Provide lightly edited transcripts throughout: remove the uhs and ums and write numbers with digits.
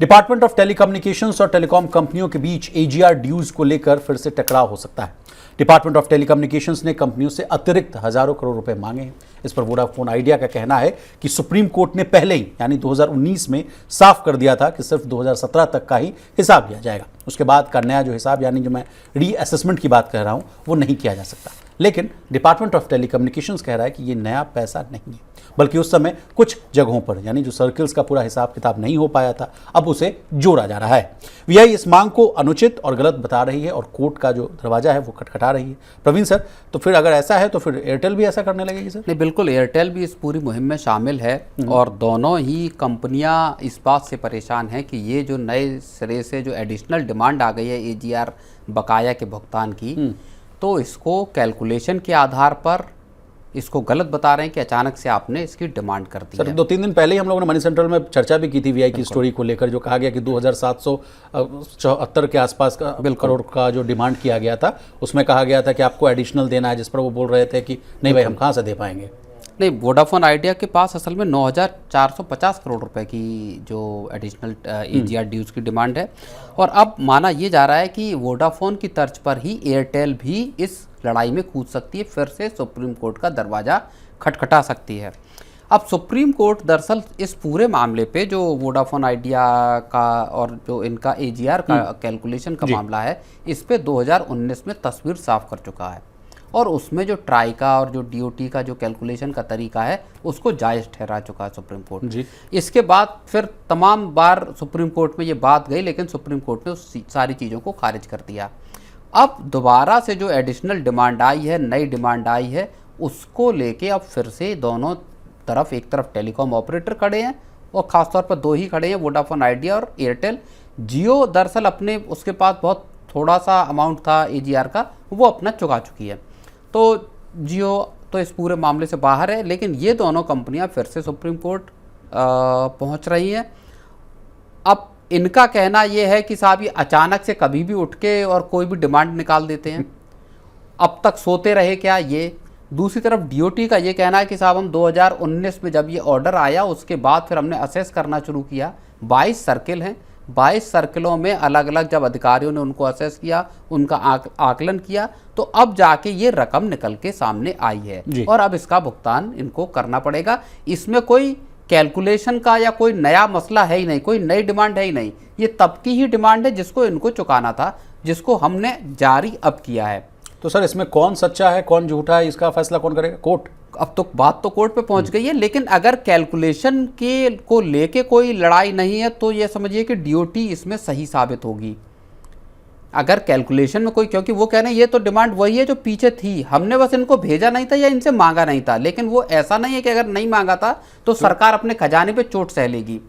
Department of telecommunications और telecom कंपनियों के बीच एजीआर ड्यूज को लेकर फिर से टकराव हो सकता है। डिपार्टमेंट ऑफ टेलीकम्युनिकेशंस ने कंपनियों से अतिरिक्त हजारों करोड़ रुपए मांगे हैं। इस पर वोडाफोन आइडिया का कहना है कि सुप्रीम कोर्ट ने पहले ही यानी 2019 में साफ कर दिया था कि सिर्फ 2017 तक का ही हिसाब लिया जाएगा। उसके बाद का नया जो हिसाब यानी जो मैं रीअसेसमेंट की बात कर रहा हूं वो नहीं किया जा सकता। लेकिन डिपार्टमेंट ऑफ टेलीकम्युनिकेशंस कह रहा है कि ये नया पैसा नहीं है, बल्कि उस समय कुछ जगहों पर यानी जो सर्कल्स का पूरा हिसाब किताब नहीं हो पाया था अब उसे जोड़ा जा रहा है। वीआई इस मांग को अनुचित और गलत बता रही है और कोर्ट का जो दरवाजा है वो खटखटा रही है। प्रवीण सर, तो फिर अगर ऐसा है तो फिर एयरटेल भी ऐसा करने लगेगी सर? नहीं, बिल्कुल, एयरटेल भी इस पूरी मुहिम में शामिल है और दोनों ही कंपनियां इस बात से परेशान हैं कि ये जो नए सिरे से जो एडिशनल डिमांड आ गई है एजीआर बकाया के भुगतान की, तो इसको कैलकुलेशन के आधार पर इसको गलत बता रहे हैं कि अचानक से आपने इसकी डिमांड कर दी। सर, 2-3 दिन पहले ही हम लोगों ने मनी सेंट्रल में चर्चा भी की थी वीआई की स्टोरी को लेकर, जो कहा गया कि 2774 के आसपास का करोड़ का जो डिमांड किया गया था उसमें कहा गया था कि आपको एडिशनल देना है, जिस पर वो बोल रहे थे कि नहीं भाई हम कहाँ से दे पाएंगे। नहीं, वोडाफोन आइडिया के पास असल में 9450 करोड़ रुपए की जो एडिशनल एजीआर ड्यूज की डिमांड है और अब माना ये जा रहा है कि वोडाफोन की तर्ज पर ही एयरटेल भी इस लड़ाई में कूद सकती है, फिर से सुप्रीम कोर्ट का दरवाज़ा खटखटा सकती है। अब सुप्रीम कोर्ट दरअसल इस पूरे मामले पे जो वोडाफोन आइडिया का और जो इनका एजीआर का कैलकुलेशन का मामला है, इस पे 2019 में तस्वीर साफ कर चुका है और उसमें जो ट्राई का और जो डीओटी का जो कैलकुलेशन का तरीका है उसको जायज़ ठहरा चुका है सुप्रीम कोर्ट जी। इसके बाद फिर तमाम बार सुप्रीम कोर्ट में ये बात गई, लेकिन सुप्रीम कोर्ट ने उस सारी चीज़ों को खारिज कर दिया। अब दोबारा से जो एडिशनल डिमांड आई है, नई डिमांड आई है, उसको लेके अब फिर से दोनों तरफ, एक तरफ टेलीकॉम ऑपरेटर खड़े हैं और ख़ासतौर पर दो ही खड़े हैं, वोडाफोन आइडिया और एयरटेल। जियो दरअसल अपने उसके पास बहुत थोड़ा सा अमाउंट था एजीआर का, वो अपना चुका चुकी है, तो जियो तो इस पूरे मामले से बाहर है। लेकिन ये दोनों कंपनियां फिर से सुप्रीम कोर्ट पहुंच रही हैं। अब इनका कहना ये है कि साहब ये अचानक से कभी भी उठ के और कोई भी डिमांड निकाल देते हैं, अब तक सोते रहे क्या ये। दूसरी तरफ डीओटी का ये कहना है कि साहब हम 2019 में जब ये ऑर्डर आया उसके बाद फिर हमने असेस करना शुरू किया। 22 सर्किल हैं, 22 सर्किलों में अलग अलग जब अधिकारियों ने उनको असेस किया, उनका आकलन किया, तो अब जाके ये रकम निकल के सामने आई है और अब इसका भुगतान इनको करना पड़ेगा। इसमें कोई कैलकुलेशन का या कोई नया मसला है ही नहीं, कोई नई डिमांड है ही नहीं, ये तब की ही डिमांड है जिसको इनको चुकाना था, जिसको हमने जारी अब किया है। तो सर इसमें कौन सच्चा है कौन झूठा है, इसका फैसला कौन करेगा? कोर्ट। अब तो बात तो कोर्ट पे पहुंच गई है, लेकिन अगर कैलकुलेशन के को लेके कोई लड़ाई नहीं है तो ये समझिए कि डीओटी इसमें सही साबित होगी। अगर कैलकुलेशन में कोई, क्योंकि वो कह रहे हैं ये तो डिमांड वही है जो पीछे थी, हमने बस इनको भेजा नहीं था या इनसे मांगा नहीं था। लेकिन वो ऐसा नहीं है कि अगर नहीं मांगा था तो सरकार अपने खजाने पे चोट सह लेगी।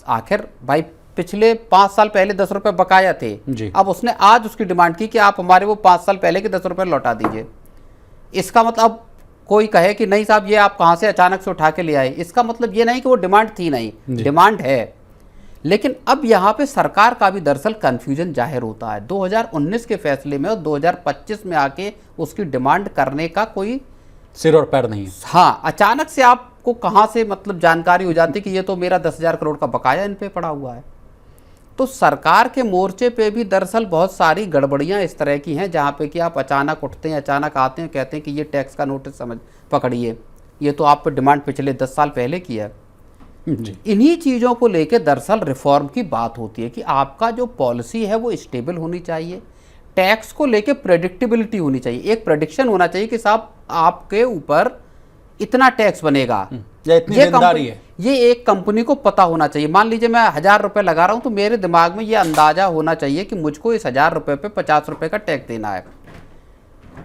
आखिर भाई पिछले 5 साल पहले 10 रुपए बकाया थे, अब उसने आज उसकी डिमांड की कि आप हमारे वो 5 साल पहले के 10 रुपए लौटा दीजिए। इसका मतलब कोई कहे कि नहीं साहब ये आप कहाँ से अचानक से उठा के ले आए, इसका मतलब ये नहीं कि वो डिमांड थी नहीं, डिमांड है। लेकिन अब यहाँ पे सरकार का भी दरअसल कन्फ्यूजन जाहिर होता है। 2019 के फैसले में और 2025 में आके उसकी डिमांड करने का कोई सिर और पैर नहीं है। हाँ, अचानक से आपको कहाँ से मतलब जानकारी हो जाती कि ये तो मेरा 10,000 करोड़ का बकाया इन पे पड़ा हुआ है। तो सरकार के मोर्चे पे भी दरअसल बहुत सारी गड़बड़ियाँ इस तरह की हैं जहाँ पे कि आप अचानक उठते हैं, अचानक आते हैं, कहते हैं कि ये टैक्स का नोटिस पकड़िए, ये तो आप पे डिमांड पिछले 10 साल पहले की है। इन्हीं चीज़ों को लेके दरअसल रिफॉर्म की बात होती है कि आपका जो पॉलिसी है वो स्टेबल होनी चाहिए, टैक्स को लेके प्रेडिक्टेबिलिटी होनी चाहिए, एक प्रेडिक्शन होना चाहिए कि साहब आपके ऊपर इतना टैक्स बनेगा या इतनी देनदारी है, ये एक कंपनी को पता होना चाहिए। मान लीजिए मैं 1000 रुपये लगा रहा हूँ तो मेरे दिमाग में ये अंदाजा होना चाहिए कि मुझको इस 1000 रुपये पे 50 रुपये का टैक्स देना है।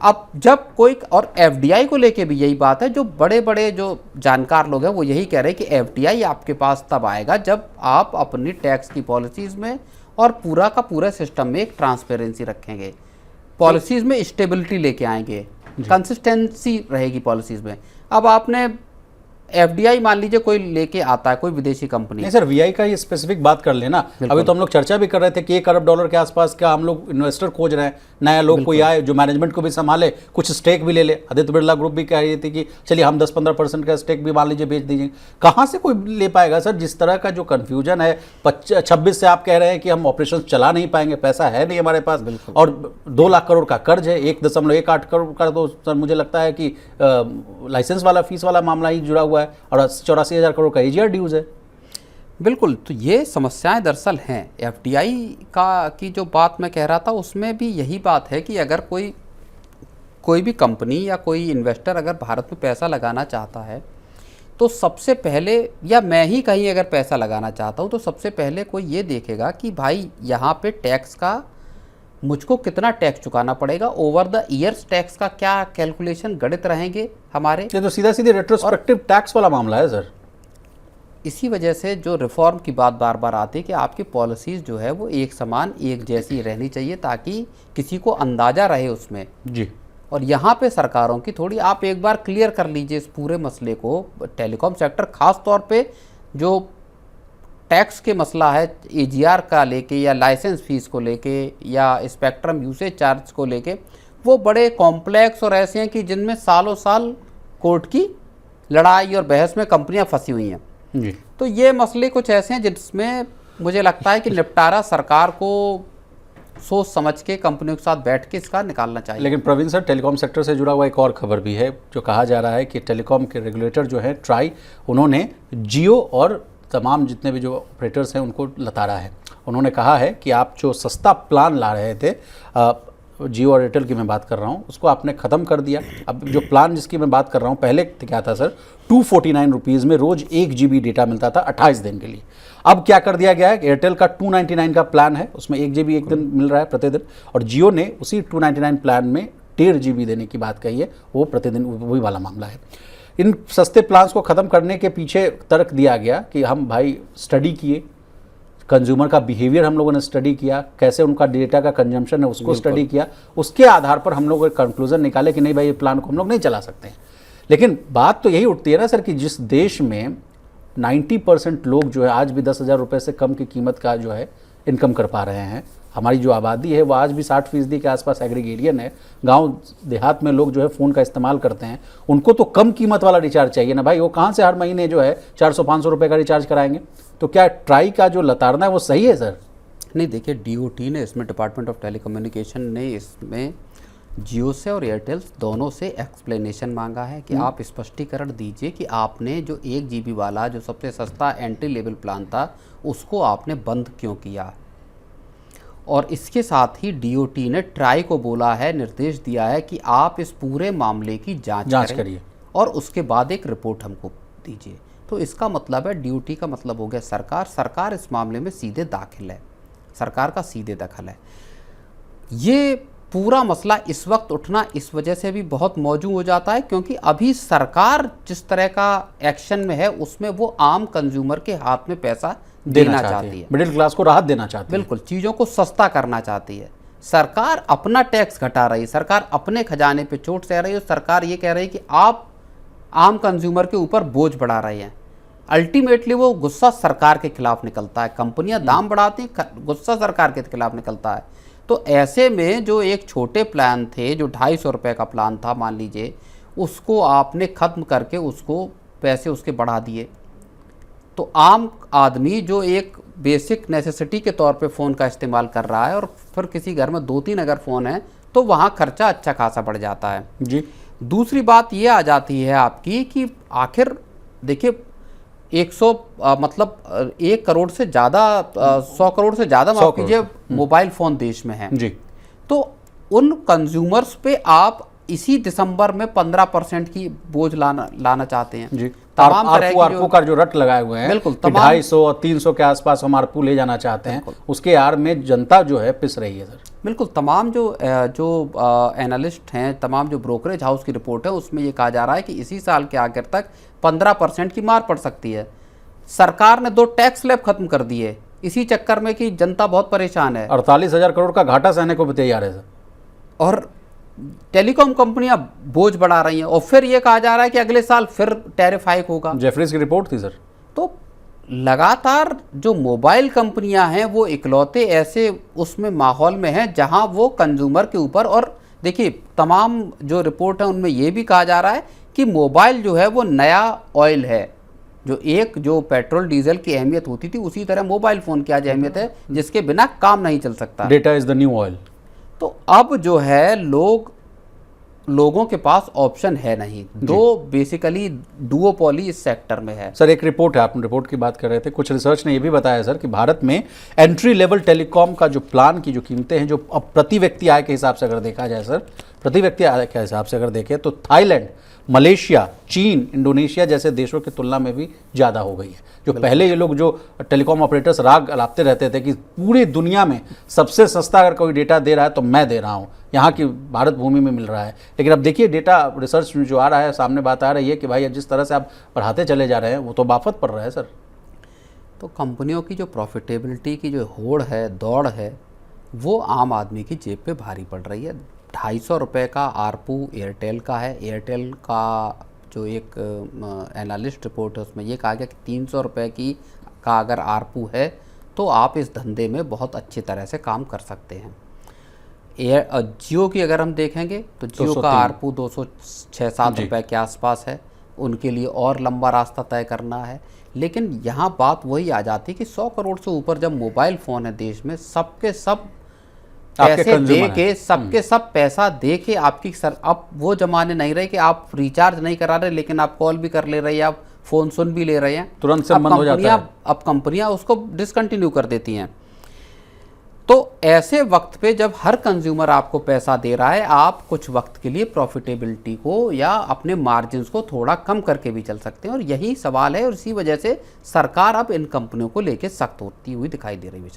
अब जब कोई, और एफडीआई को लेके भी यही बात है, जो बड़े बड़े जो जानकार लोग हैं वो यही कह रहे हैं कि एफडीआई आपके पास तब आएगा जब आप अपनी टैक्स की पॉलिसीज में और पूरा का पूरा सिस्टम में एक ट्रांसपेरेंसी रखेंगे, पॉलिसीज में स्टेबिलिटी लेके आएंगे, कंसिस्टेंसी रहेगी पॉलिसीज में। अब आपने एफडीआई मान लीजिए कोई लेके आता है, कोई विदेशी कंपनी। नहीं सर, वीआई का ये स्पेसिफिक बात कर लेना। अभी तो हम लोग चर्चा भी कर रहे थे कि $1 अरब के आसपास का हम लोग इन्वेस्टर खोज रहे हैं, नया लोग कोई आए जो मैनेजमेंट को भी संभाले, कुछ स्टेक भी ले ले। आदित्य बिरला ग्रुप भी कह रही थी कि चलिए हम 10-15% का स्टेक भी मान लीजिए बेच दीजिए। कहाँ से कोई ले पाएगा सर? जिस तरह का जो कन्फ्यूजन है, 26 से आप कह रहे हैं कि हम ऑपरेशन चला नहीं पाएंगे, पैसा है नहीं हमारे पास, और 2 लाख करोड़ का कर्ज है, 1.18 करोड़ का तो सर मुझे लगता है कि लाइसेंस वाला फीस वाला मामला ही जुड़ा हुआ है, और 84,000 करोड़ का एजीआर ड्यूज है। बिल्कुल, तो ये समस्याएं दरअसल हैं। एफडीआई का की जो बात मैं कह रहा था उसमें भी यही बात है कि अगर कोई भी कंपनी या कोई इन्वेस्टर अगर भारत में पैसा लगाना चाहता है तो सबसे पहले, या मैं ही कहीं अगर पैसा लगाना चाहता हूँ तो सबसे पहले कोई ये देखेगा कि भाई यहाँ पे टैक्स का मुझको कितना टैक्स चुकाना पड़ेगा, ओवर द ईयर्स टैक्स का क्या कैलकुलेशन गणित रहेंगे हमारे। ये तो सीधा सीधे रेट्रोस्पेक्टिव टैक्स वाला मामला है सर। इसी वजह से जो रिफॉर्म की बात बार बार आती है कि आपकी पॉलिसीज़ जो है वो एक समान एक जैसी रहनी चाहिए ताकि किसी को अंदाज़ा रहे उसमें जी। और यहाँ पे सरकारों की थोड़ी, आप एक बार क्लियर कर लीजिए इस पूरे मसले को। टेलीकॉम सेक्टर खास तौर पे जो टैक्स के मसला है एजीआर का लेके, या लाइसेंस फीस को लेके, या स्पेक्ट्रम यूसेज चार्ज को लेके, वो बड़े कॉम्प्लेक्स और ऐसे हैं कि जिनमें सालों साल कोर्ट की लड़ाई और बहस में कंपनियां फंसी हुई हैं जी। तो ये मसले कुछ ऐसे हैं जिसमें मुझे लगता है कि निपटारा सरकार को सोच समझ के कंपनियों के साथ बैठ के इसका निकालना चाहिए। लेकिन प्रवीण सर, टेलीकॉम सेक्टर से जुड़ा हुआ एक और खबर भी है, जो कहा जा रहा है कि टेलीकॉम के रेगुलेटर जो है ट्राई, उन्होंने जियो और तमाम जितने भी जो ऑपरेटर्स हैं उनको लताड़ा है। उन्होंने कहा है कि आप जो सस्ता प्लान ला रहे थे, जियो और एयरटेल की मैं बात कर रहा हूँ, उसको आपने ख़त्म कर दिया। अब जो प्लान जिसकी मैं बात कर रहा हूँ, पहले क्या था सर, 249 रुपीज़ में रोज़ 1 GB डेटा मिलता था 28 दिन के लिए। अब क्या कर दिया गया है, एयरटेल का 299 का प्लान है, उसमें 1 GB एक दिन मिल रहा है प्रतिदिन, और जियो ने उसी 299 प्लान में 1.5 GB देने की बात कही है, वो प्रतिदिन वही वाला मामला है। इन सस्ते प्लान्स को ख़त्म करने के पीछे तर्क दिया गया कि हम भाई स्टडी किए, कंज्यूमर का बिहेवियर हम लोगों ने स्टडी किया, कैसे उनका डेटा का कंजम्पशन है उसको स्टडी किया, उसके आधार पर हम लोग कंक्लूजन निकाले कि नहीं भाई ये प्लान को हम लोग नहीं चला सकते हैं। लेकिन बात तो यही उठती है ना सर कि जिस देश में 90% लोग जो है आज भी 10,000 रुपये से कम की कीमत का जो है इनकम कर पा रहे हैं, हमारी जो आबादी है वो आज भी 60% के आसपास एग्रीगेरियन है, गांव देहात में लोग जो है फ़ोन का इस्तेमाल करते हैं, उनको तो कम कीमत वाला रिचार्ज चाहिए ना भाई। वो कहाँ से हर महीने जो है 400-500 रुपये का रिचार्ज कराएंगे? तो क्या ट्राई का जो लताड़ना है वो सही है सर? नहीं, देखिए डीओटी ने इसमें, डिपार्टमेंट ऑफ टेलीकम्युनिकेशन ने इसमें जियो से और एयरटेल दोनों से एक्सप्लेनेशन मांगा है कि आप स्पष्टीकरण दीजिए कि आपने जो 1 GB वाला जो सबसे सस्ता एंट्री लेवल प्लान था उसको आपने बंद क्यों किया। और इसके साथ ही डीओटी ने ट्राई को बोला है, निर्देश दिया है कि आप इस पूरे मामले की जांच करिए और उसके बाद एक रिपोर्ट हमको दीजिए। तो इसका मतलब है डीओटी का मतलब हो गया सरकार इस मामले में सीधे दाखिल है, सरकार का सीधे दखल है। ये पूरा मसला इस वक्त उठना इस वजह से भी बहुत मौजूद हो जाता है क्योंकि अभी सरकार जिस तरह का एक्शन में है उसमें वो आम कंज्यूमर के हाथ में पैसा देना चाहती है, मिडिल क्लास को राहत देना चाहती है, बिल्कुल चीज़ों को सस्ता करना चाहती है। सरकार अपना टैक्स घटा रही है, सरकार अपने खजाने पे चोट सह रही है, सरकार ये कह रही है कि आप आम कंज्यूमर के ऊपर बोझ बढ़ा रहे हैं। अल्टीमेटली वो गुस्सा सरकार के खिलाफ निकलता है, कंपनियां दाम बढ़ाती हैं, गुस्सा सरकार के खिलाफ निकलता है। तो ऐसे में जो एक छोटे प्लान थे, जो 250 रुपये का प्लान था मान लीजिए, उसको आपने ख़त्म करके उसको पैसे उसके बढ़ा दिए। तो आम आदमी जो एक बेसिक नेसेसिटी के तौर पे फ़ोन का इस्तेमाल कर रहा है और फिर किसी घर में 2-3 अगर फ़ोन है तो वहाँ खर्चा अच्छा खासा बढ़ जाता है जी। दूसरी बात ये आ जाती है आपकी कि आखिर देखिए 1 करोड़ से ज़्यादा 100 करोड़ से ज़्यादा माफ कीजिए मोबाइल फ़ोन देश में हैं जी। तो उन कंज्यूमर्स पे आप इसी दिसंबर में 15% की बोझ लाना चाहते हैं जी। तमाम तरह की आरपू का जो रट लगाए हुए हैं, बिल्कुल 250 और 300 के आसपास हम आरपू ले जाना चाहते हैं, उसके आड़ में जनता जो है पिस रही है सर। बिल्कुल, तमाम जो एनालिस्ट हैं, तमाम जो ब्रोकरेज हाउस की रिपोर्ट है उसमें ये कहा जा रहा है कि इसी साल के आखिर तक 15% की मार पड़ सकती है। सरकार ने 2 टैक्स स्लैब खत्म कर दिए इसी चक्कर में कि जनता बहुत परेशान है। 48,000 करोड़ का घाटा सहने को भी तैयार है सर। और टेलीकॉम कंपनियां बोझ बढ़ा रही हैं और फिर ये कहा जा रहा है कि अगले साल फिर टैरिफ हाइक होगा। जेफरीज की रिपोर्ट थी सर। तो लगातार जो मोबाइल कंपनियां हैं वो इकलौते ऐसे उसमें माहौल में हैं जहां वो कंज्यूमर के ऊपर, और देखिए तमाम जो रिपोर्ट है उनमें ये भी कहा जा रहा है कि मोबाइल जो है वो नया ऑयल है। जो पेट्रोल डीजल की अहमियत होती थी उसी तरह मोबाइल फ़ोन की आज अहमियत है, जिसके बिना काम नहीं चल सकता। Data is the new oil. तो अब जो है लोगों के पास ऑप्शन है नहीं, दो बेसिकली डुओपोली इस सेक्टर में है। सर एक रिपोर्ट है, आप रिपोर्ट की बात कर रहे थे, कुछ रिसर्च ने ये भी बताया सर कि भारत में एंट्री लेवल टेलीकॉम का जो प्लान की जो कीमतें हैं, जो अब प्रति व्यक्ति आय के हिसाब से अगर देखा जाए सर, प्रति व्यक्ति आय के हिसाब से अगर देखें तो थाईलैंड, मलेशिया, चीन, इंडोनेशिया जैसे देशों की तुलना में भी ज़्यादा हो गई है। जो पहले ये लोग जो टेलीकॉम ऑपरेटर्स राग अलापते रहते थे कि पूरी दुनिया में सबसे सस्ता अगर कोई डेटा दे रहा है तो मैं दे रहा हूँ, यहाँ की भारत भूमि में मिल रहा है। लेकिन अब देखिए डेटा रिसर्च में जो आ रहा है, सामने बात आ रही है कि भाई अब जिस तरह से आप बढ़ाते चले जा रहे हैं वो तो बाफत पड़ रहा है सर। तो कंपनियों की जो प्रॉफिटेबिलिटी की जो होड़ है, दौड़ है, वो आम आदमी की जेब पे भारी पड़ रही है। 250 रुपये का आरपू एयरटेल का है। एयरटेल का जो एक एनालिस्ट रिपोर्ट है उसमें ये कहा गया कि 300 रुपये का अगर आरपू है तो आप इस धंधे में बहुत अच्छी तरह से काम कर सकते हैं। जियो की अगर हम देखेंगे तो जियो का आरपू 206-7 रुपये के आसपास है, उनके लिए और लंबा रास्ता तय करना है। लेकिन यहाँ बात वही आ जाती है कि 100 करोड़ से ऊपर जब मोबाइल फ़ोन है देश में, सबके सब पैसे दे के, सबके सब पैसा दे के आपकी अब वो जमाने नहीं रहे कि आप रिचार्ज नहीं करा रहे लेकिन आप कॉल भी कर ले रहे हैं, आप फ़ोन सुन भी ले रहे हैं, तुरंत से बंद हो जाता है। अब कंपनियां उसको डिसकंटिन्यू कर देती हैं। तो ऐसे वक्त पे जब हर कंज्यूमर आपको पैसा दे रहा है, आप कुछ वक्त के लिए प्रॉफिटेबिलिटी को या अपने मार्जिन्स को थोड़ा कम करके भी चल सकते हैं, और यही सवाल है। और इसी वजह से सरकार अब इन कंपनियों को लेके सख्त होती हुई दिखाई दे रही है।